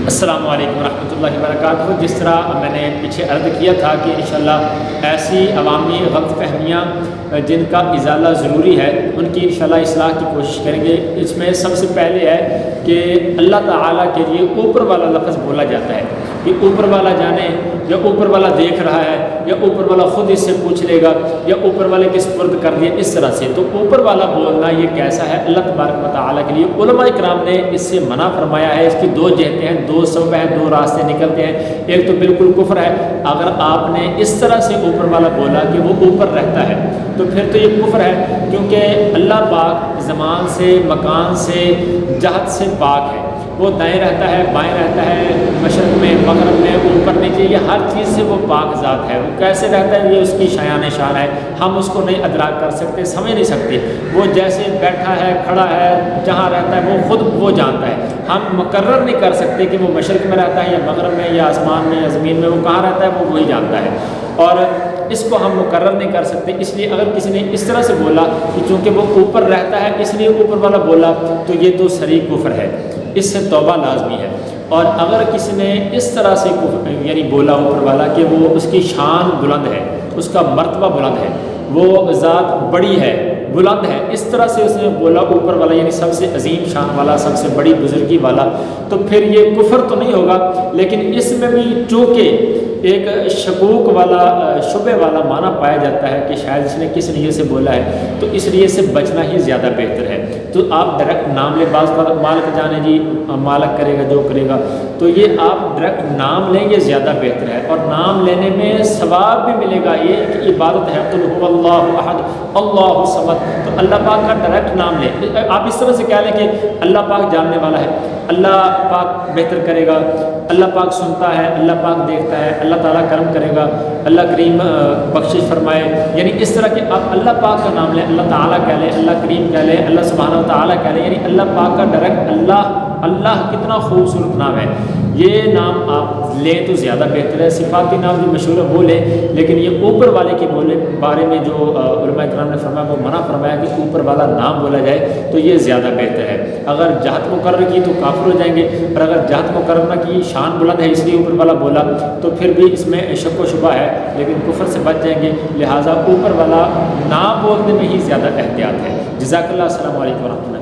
السلام علیکم ورحمۃ اللہ وبرکاتہ۔ جس طرح میں نے پیچھے عرض کیا تھا کہ انشاءاللہ ایسی عوامی غلط فہمیاں جن کا ازالہ ضروری ہے ان کی انشاءاللہ اصلاح کی کوشش کریں گے۔ اس میں سب سے پہلے ہے کہ اللہ تعالیٰ کے لیے اوپر والا لفظ بولا جاتا ہے کہ اوپر والا جانے، یا اوپر والا دیکھ رہا ہے، یا اوپر والا خود اس سے پوچھ لے گا، یا اوپر والے کے سپرد کر دیا، اس طرح سے۔ تو اوپر والا بولنا یہ کیسا ہے اللہ تبارک و تعالیٰ کے لیے؟ علماء کرام نے اس سے منع فرمایا ہے۔ اس کی دو جہتیں ہیں، دو سبب ہیں، دو راستے نکلتے ہیں۔ ایک تو بالکل کفر ہے، اگر آپ نے اس طرح سے اوپر والا بولا کہ وہ اوپر رہتا ہے تو پھر تو یہ کفر ہے، کیونکہ اللہ پاک زمان سے، مکان سے، جہت سے پاک ہے۔ وہ دائیں رہتا ہے، بائیں رہتا ہے، مشرق میں، مغرب میں، اوپر نیچے، یہ ہر چیز سے وہ پاک ذات ہے۔ وہ کیسے رہتا ہے یہ اس کی شایان شان ہے، ہم اس کو نہیں ادراک کر سکتے، سمجھ نہیں سکتے۔ وہ جیسے بیٹھا ہے، کھڑا ہے، جہاں رہتا ہے وہ خود وہ جانتا ہے۔ ہم مقرر نہیں کر سکتے کہ وہ مشرق میں رہتا ہے یا مغرب میں یا آسمان میں یا زمین میں، وہ کہاں رہتا ہے وہ وہی جانتا ہے، اور اس کو ہم مقرر نہیں کر سکتے۔ اس لیے اگر کسی نے اس طرح سے بولا کہ چونکہ وہ اوپر رہتا ہے اس لیے اوپر والا بولا، تو یہ تو صریح کفر ہے، اس سے توبہ لازمی ہے۔ اور اگر کسی نے اس طرح سے یعنی بولا اوپر والا کہ وہ اس کی شان بلند ہے، اس کا مرتبہ بلند ہے، وہ ذات بڑی ہے، بلند ہے، اس طرح سے اس نے بولا اوپر والا یعنی سب سے عظیم شان والا، سب سے بڑی بزرگی والا، تو پھر یہ کفر تو نہیں ہوگا، لیکن اس میں بھی چونکہ ایک شکوک والا، شبہ والا معنی پایا جاتا ہے کہ شاید اس نے کس نیت سے بولا ہے، تو اس لیے سے بچنا ہی زیادہ بہتر ہے۔ تو آپ ڈائریکٹ نام لیں، بعض کا مالک جانے جی مالک کرے گا جو کرے گا، تو یہ آپ ڈائریکٹ نام لیں، یہ زیادہ بہتر ہے، اور نام لینے میں ثواب بھی ملے گا۔ یہ کہ عبادت ہے، قل هو اللہ احد اللہ الصمد، تو اللہ پاک کا ڈائریکٹ نام لیں۔ آپ اس طرح سے کہہ لیں کہ اللہ پاک جاننے والا ہے، اللہ پاک بہتر کرے گا، اللہ پاک سنتا ہے، اللہ پاک دیکھتا ہے، اللہ تعالیٰ کرم کرے گا، اللہ کریم بخشش فرمائے، یعنی اس طرح کہ آپ اللہ پاک کا نام لیں، اللہ تعالیٰ کہہ لیں، اللہ کریم کہہ لیں، اللہ سبحانہ و تعالیٰ کہہ لیں، یعنی اللہ پاک کا ڈائریکٹ اللہ کتنا خوبصورت نام ہے، یہ نام آپ لیں تو زیادہ بہتر ہے۔ صفاتی نام جو مشہور ہے وہ لیں، لیکن یہ اوپر والے کے بارے میں جو علماء کرام نے فرمایا وہ منع فرمایا کہ اوپر والا نام بولا جائے، تو یہ زیادہ بہتر ہے۔ اگر جہت مقرر کی تو کافر ہو جائیں گے، اور اگر جہت مقرر نہ کی، شان بلند ہے اس لیے اوپر والا بولا، تو پھر بھی اس میں شک و شبہ ہے، لیکن کفر سے بچ جائیں گے۔ لہٰذا اوپر والا نام بولنے میں ہی زیادہ احتیاط ہے۔ جزاک اللہ، السلام علیکم ورحمۃ اللہ۔